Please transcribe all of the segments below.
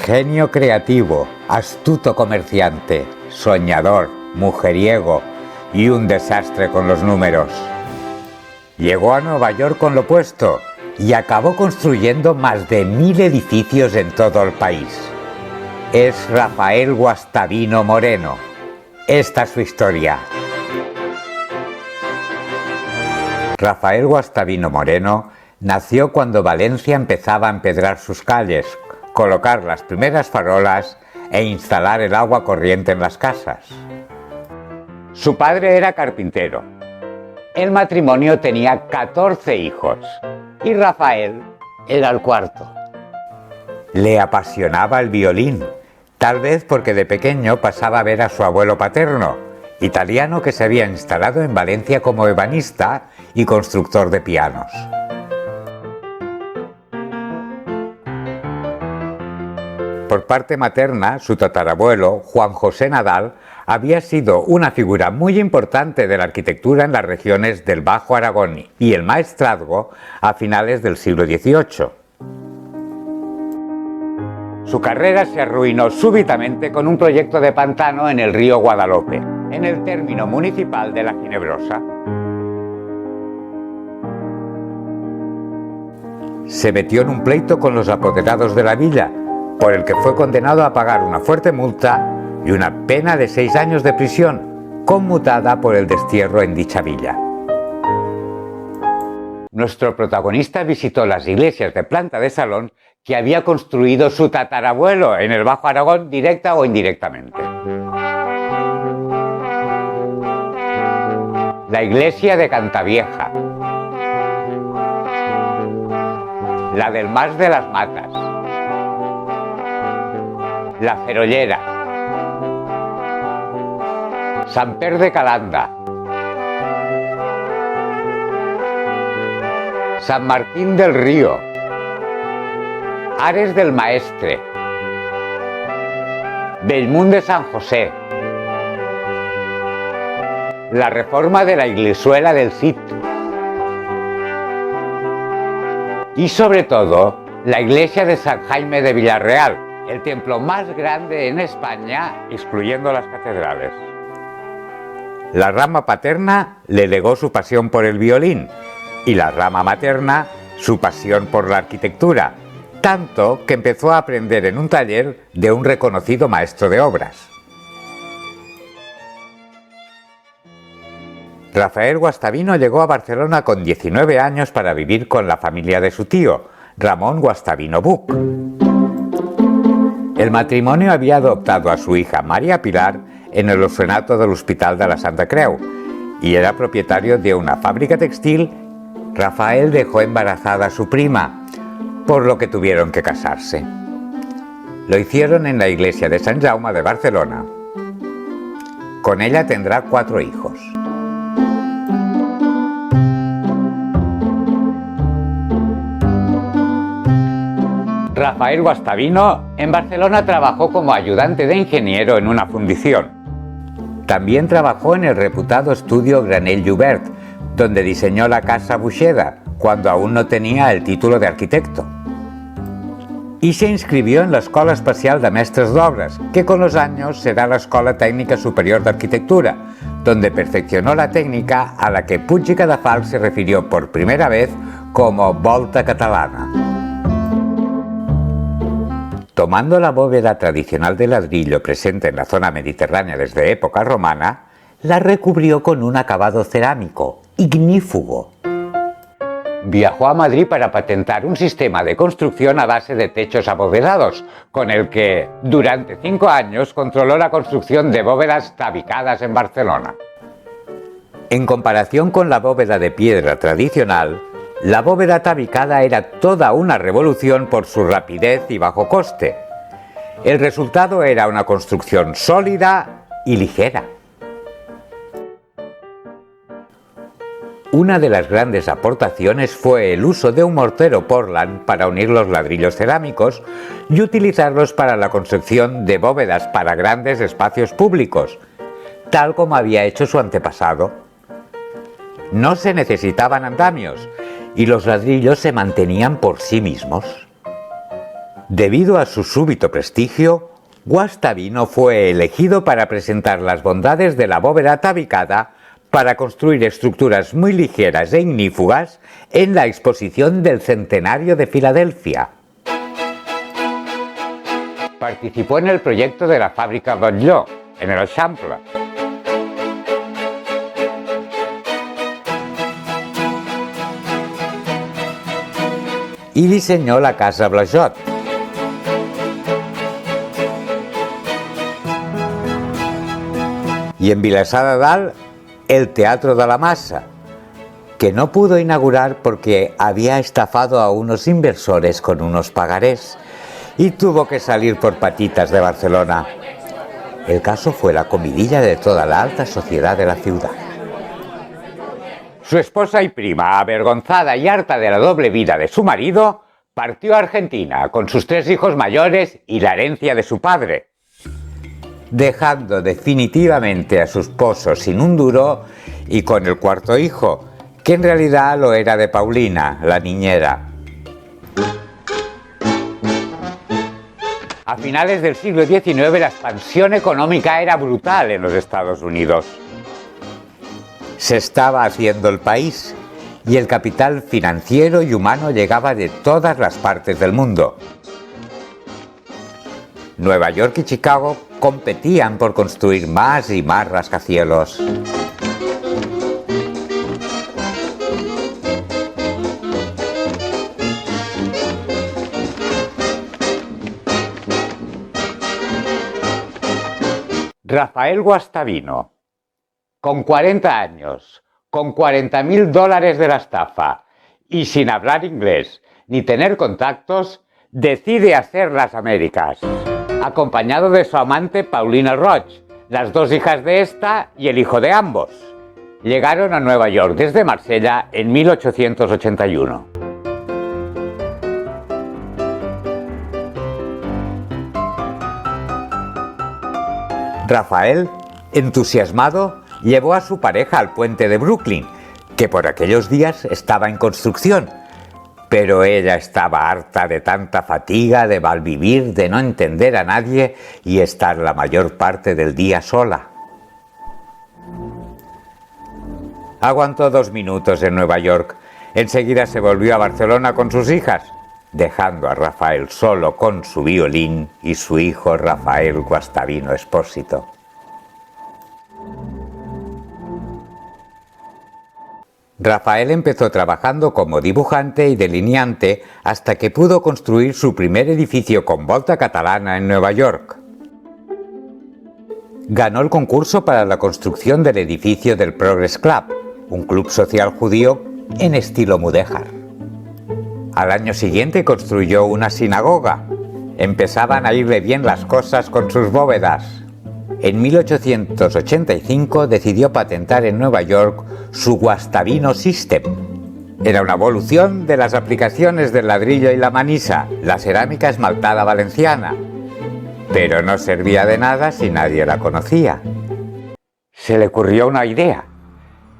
Genio creativo, astuto comerciante, soñador, mujeriego y un desastre con los números. Llegó a Nueva York con lo opuesto y acabó construyendo más de 1000 edificios en todo el país. Es Rafael Guastavino Moreno. Esta es su historia. Rafael Guastavino Moreno nació cuando Valencia empezaba a empedrar sus calles, colocar las primeras farolas e instalar el agua corriente en las casas. Su padre era carpintero. El matrimonio tenía 14 hijos y Rafael era el cuarto. Le apasionaba el violín, tal vez porque de pequeño pasaba a ver a su abuelo paterno, italiano que se había instalado en Valencia como ebanista y constructor de pianos. Por parte materna, su tatarabuelo, Juan José Nadal, había sido una figura muy importante de la arquitectura en las regiones del Bajo Aragón y el Maestrazgo a finales del siglo XVIII. Su carrera se arruinó súbitamente con un proyecto de pantano en el río Guadalope, en el término municipal de La Ginebrosa. Se metió en un pleito con los apoderados de la villa, por el que fue condenado a pagar una fuerte multa y una pena de 6 años de prisión, conmutada por el destierro en dicha villa. Nuestro protagonista visitó las iglesias de planta de salón que había construido su tatarabuelo en el Bajo Aragón, directa o indirectamente. La iglesia de Cantavieja, la del Mas de las Matas, la Ferollera, Sant Pere de Calanda, San Martín del Río, Ares del Maestre, Bellmunt de San José, la reforma de la Iglesuela del Cid y sobre todo la iglesia de San Jaime de Villarreal, el templo más grande en España, excluyendo las catedrales. La rama paterna le legó su pasión por el violín y la rama materna su pasión por la arquitectura, tanto que empezó a aprender en un taller de un reconocido maestro de obras. Rafael Guastavino llegó a Barcelona con 19 años para vivir con la familia de su tío, Ramón Guastavino Buch. El matrimonio había adoptado a su hija María Pilar en el orfanato del Hospital de la Santa Creu y era propietario de una fábrica textil. Rafael dejó embarazada a su prima, por lo que tuvieron que casarse. Lo hicieron en la iglesia de Sant Jaume de Barcelona. Con ella tendrá 4 hijos. Rafael Guastavino en Barcelona trabajó como ayudante de ingeniero en una fundición. También trabajó en el reputado estudio Granell Llobert, donde diseñó la Casa Buxeda, cuando aún no tenía el título de arquitecto. Y se inscribió en la Escola Especial de Mestres d'Obres, que con los años será la Escola Técnica Superior de Arquitectura, donde perfeccionó la técnica a la que Puig i Cadafalch se refirió por primera vez como volta catalana. Tomando la bóveda tradicional de ladrillo presente en la zona mediterránea desde época romana, la recubrió con un acabado cerámico, ignífugo. Viajó a Madrid para patentar un sistema de construcción a base de techos abovedados, con el que, durante 5 años, controló la construcción de bóvedas tabicadas en Barcelona. En comparación con la bóveda de piedra tradicional, la bóveda tabicada era toda una revolución por su rapidez y bajo coste. El resultado era una construcción sólida y ligera. Una de las grandes aportaciones fue el uso de un mortero Portland para unir los ladrillos cerámicos y utilizarlos para la construcción de bóvedas para grandes espacios públicos, tal como había hecho su antepasado. No se necesitaban andamios y los ladrillos se mantenían por sí mismos. Debido a su súbito prestigio, Guastavino fue elegido para presentar las bondades de la bóveda tabicada para construir estructuras muy ligeras e ignífugas en la exposición del Centenario de Filadelfia. Participó en el proyecto de la fábrica Bonnot, en el Eixample. Y diseñó la Casa Blajot. Y en Vilassar de Dalt, el Teatro de la Masa, que no pudo inaugurar porque había estafado a unos inversores con unos pagarés y tuvo que salir por patitas de Barcelona. El caso fue la comidilla de toda la alta sociedad de la ciudad. Su esposa y prima, avergonzada y harta de la doble vida de su marido, partió a Argentina con sus 3 hijos mayores y la herencia de su padre, dejando definitivamente a su esposo sin un duro y con el 4.º hijo, que en realidad lo era de Paulina, la niñera. A finales del siglo XIX la expansión económica era brutal en los Estados Unidos. Se estaba haciendo el país y el capital financiero y humano llegaba de todas las partes del mundo. Nueva York y Chicago competían por construir más y más rascacielos. Rafael Guastavino, con 40 años, con $40.000 de la estafa y sin hablar inglés ni tener contactos, decide hacer las Américas, acompañado de su amante Paulina Roig, las 2 hijas de esta y el hijo de ambos. Llegaron a Nueva York desde Marsella en 1881. Rafael, entusiasmado, llevó a su pareja al puente de Brooklyn, que por aquellos días estaba en construcción, pero ella estaba harta de tanta fatiga, de malvivir, de no entender a nadie y estar la mayor parte del día sola. Aguantó 2 minutos en Nueva York. Enseguida se volvió a Barcelona con sus hijas, dejando a Rafael solo con su violín y su hijo Rafael Guastavino Espósito. Rafael empezó trabajando como dibujante y delineante hasta que pudo construir su primer edificio con volta catalana en Nueva York. Ganó el concurso para la construcción del edificio del Progress Club, un club social judío en estilo mudéjar. Al año siguiente construyó una sinagoga. Empezaban a irle bien las cosas con sus bóvedas. En 1885 decidió patentar en Nueva York su Guastavino System. Era una evolución de las aplicaciones del ladrillo y la manisa, la cerámica esmaltada valenciana, pero no servía de nada si nadie la conocía. Se le ocurrió una idea.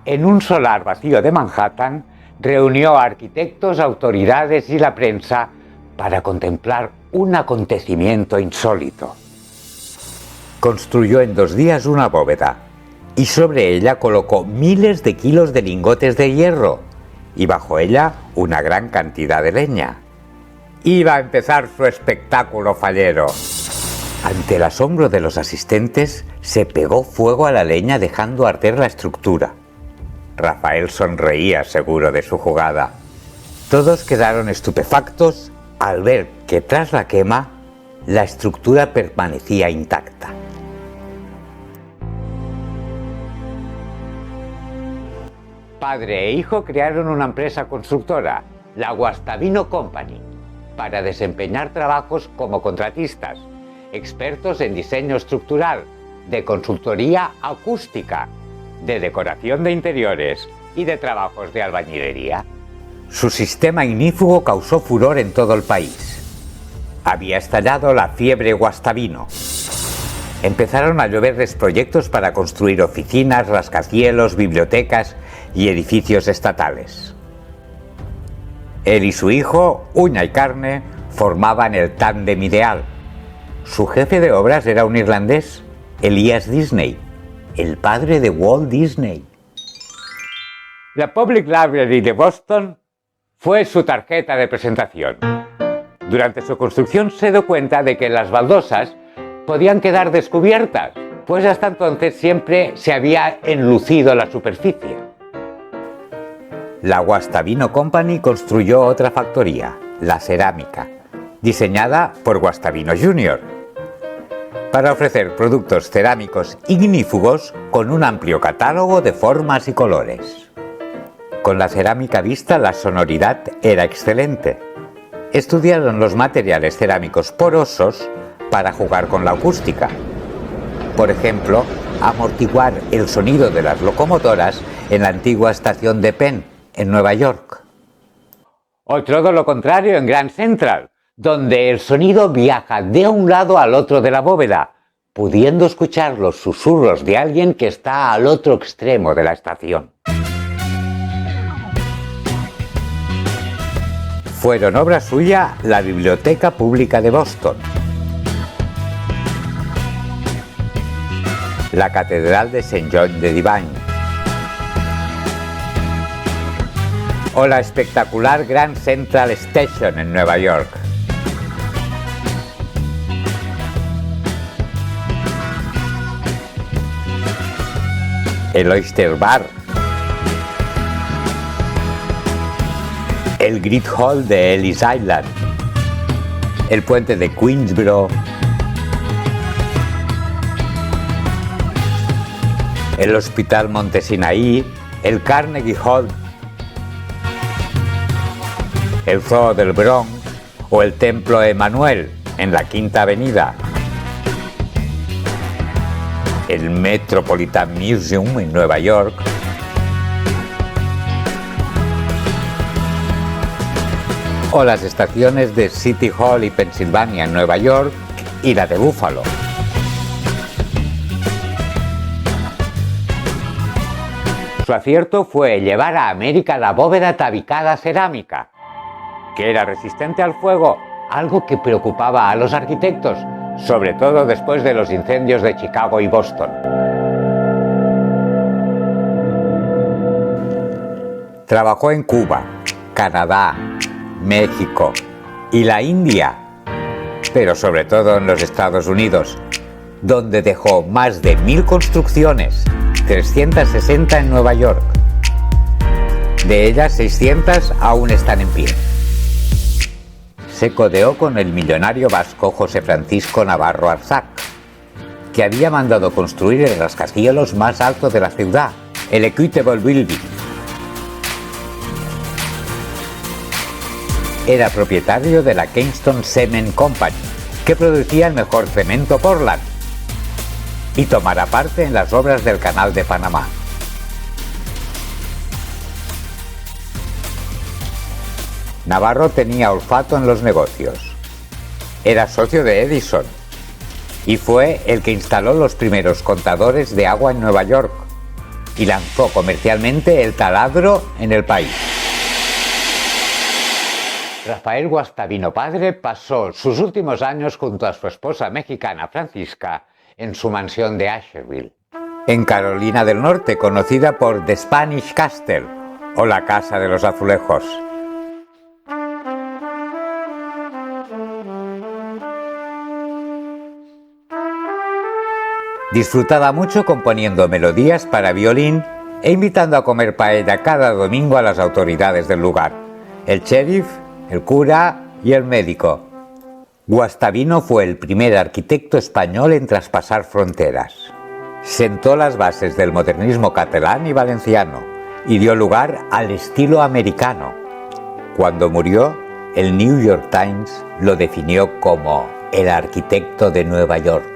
En un solar vacío de Manhattan, reunió a arquitectos, autoridades y la prensa para contemplar un acontecimiento insólito. Construyó en 2 días una bóveda y sobre ella colocó miles de kilos de lingotes de hierro y bajo ella una gran cantidad de leña. Iba a empezar su espectáculo fallero. Ante el asombro de los asistentes, se pegó fuego a la leña dejando arder la estructura. Rafael sonreía seguro de su jugada. Todos quedaron estupefactos al ver que tras la quema, la estructura permanecía intacta. Padre e hijo crearon una empresa constructora, la Guastavino Company, para desempeñar trabajos como contratistas, expertos en diseño estructural, de consultoría acústica, de decoración de interiores y de trabajos de albañilería. Su sistema ignífugo causó furor en todo el país. Había estallado la fiebre Guastavino. Empezaron a lloverles proyectos para construir oficinas, rascacielos, bibliotecas y edificios estatales. Él y su hijo, uña y carne, formaban el tándem ideal. Su jefe de obras era un irlandés, Elias Disney, el padre de Walt Disney. La Public Library de Boston fue su tarjeta de presentación. Durante su construcción se dio cuenta de que las baldosas podían quedar descubiertas, pues hasta entonces siempre se había enlucido la superficie. La Guastavino Company construyó otra factoría, la cerámica, diseñada por Guastavino Jr., para ofrecer productos cerámicos ignífugos con un amplio catálogo de formas y colores. Con la cerámica vista la sonoridad era excelente. Estudiaron los materiales cerámicos porosos para jugar con la acústica. Por ejemplo, amortiguar el sonido de las locomotoras en la antigua estación de Penn, en Nueva York. O todo lo contrario en Grand Central, donde el sonido viaja de un lado al otro de la bóveda, pudiendo escuchar los susurros de alguien que está al otro extremo de la estación. Fueron obra suya la Biblioteca Pública de Boston, la Catedral de St. John de Devine o la espectacular Grand Central Station en Nueva York. El Oyster Bar, el Great Hall de Ellis Island, el puente de Queensboro, el Hospital Monte Sinaí, el Carnegie Hall, el Zoo del Bronx o el Templo Emanuel en la Quinta Avenida, el Metropolitan Museum en Nueva York, o las estaciones de City Hall y Pennsylvania en Nueva York y la de Buffalo. Su acierto fue llevar a América la bóveda tabicada cerámica, que era resistente al fuego, algo que preocupaba a los arquitectos, sobre todo después de los incendios de Chicago y Boston. Trabajó en Cuba, Canadá, México y la India, pero sobre todo en los Estados Unidos, donde dejó más de 1000 construcciones, 360 en Nueva York. De ellas, 600 aún están en pie. Se codeó con el millonario vasco José Francisco Navarro Arzac, que había mandado construir el rascacielos más alto de la ciudad, el Equitable Building. Era propietario de la Kingston Cement Company, que producía el mejor cemento Portland, y tomara parte en las obras del Canal de Panamá. Navarro tenía olfato en los negocios. Era socio de Edison y fue el que instaló los primeros contadores de agua en Nueva York y lanzó comercialmente el taladro en el país. Rafael Guastavino padre pasó sus últimos años junto a su esposa mexicana Francisca en su mansión de Asherville, en Carolina del Norte, conocida por The Spanish Castle o la Casa de los Azulejos. Disfrutaba mucho componiendo melodías para violín e invitando a comer paella cada domingo a las autoridades del lugar, el sheriff, el cura y el médico. Guastavino fue el primer arquitecto español en traspasar fronteras. Sentó las bases del modernismo catalán y valenciano y dio lugar al estilo americano. Cuando murió, el New York Times lo definió como el arquitecto de Nueva York.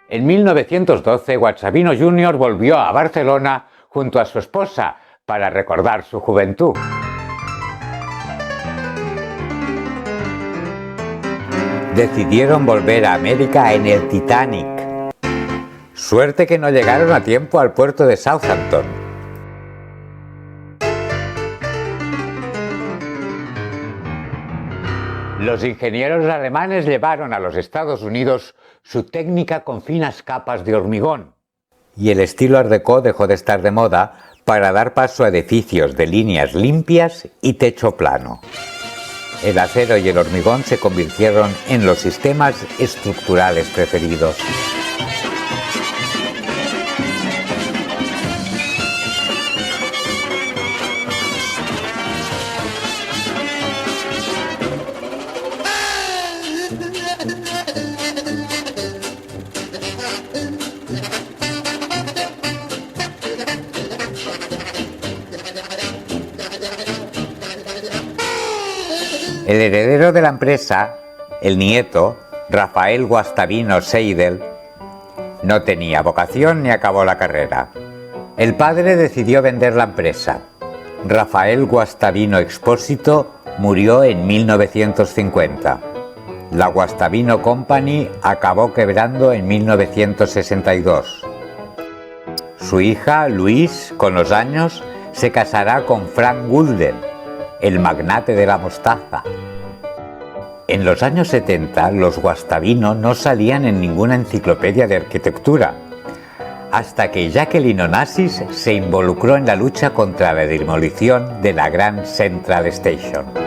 En 1912, Guastavino Jr. volvió a Barcelona junto a su esposa para recordar su juventud. Decidieron volver a América en el Titanic. Suerte que no llegaron a tiempo al puerto de Southampton. Los ingenieros alemanes llevaron a los Estados Unidos su técnica con finas capas de hormigón. Y el estilo Art Deco dejó de estar de moda para dar paso a edificios de líneas limpias y techo plano. El acero y el hormigón se convirtieron en los sistemas estructurales preferidos. El heredero de la empresa, el nieto, Rafael Guastavino Seidel, no tenía vocación ni acabó la carrera. El padre decidió vender la empresa. Rafael Guastavino Expósito murió en 1950. La Guastavino Company acabó quebrando en 1962. Su hija, Louise, con los años, se casará con Frank Gulden, el magnate de la mostaza. En los años 70, los Guastavino no salían en ninguna enciclopedia de arquitectura, hasta que Jacqueline Onassis se involucró en la lucha contra la demolición de la Grand Central Station.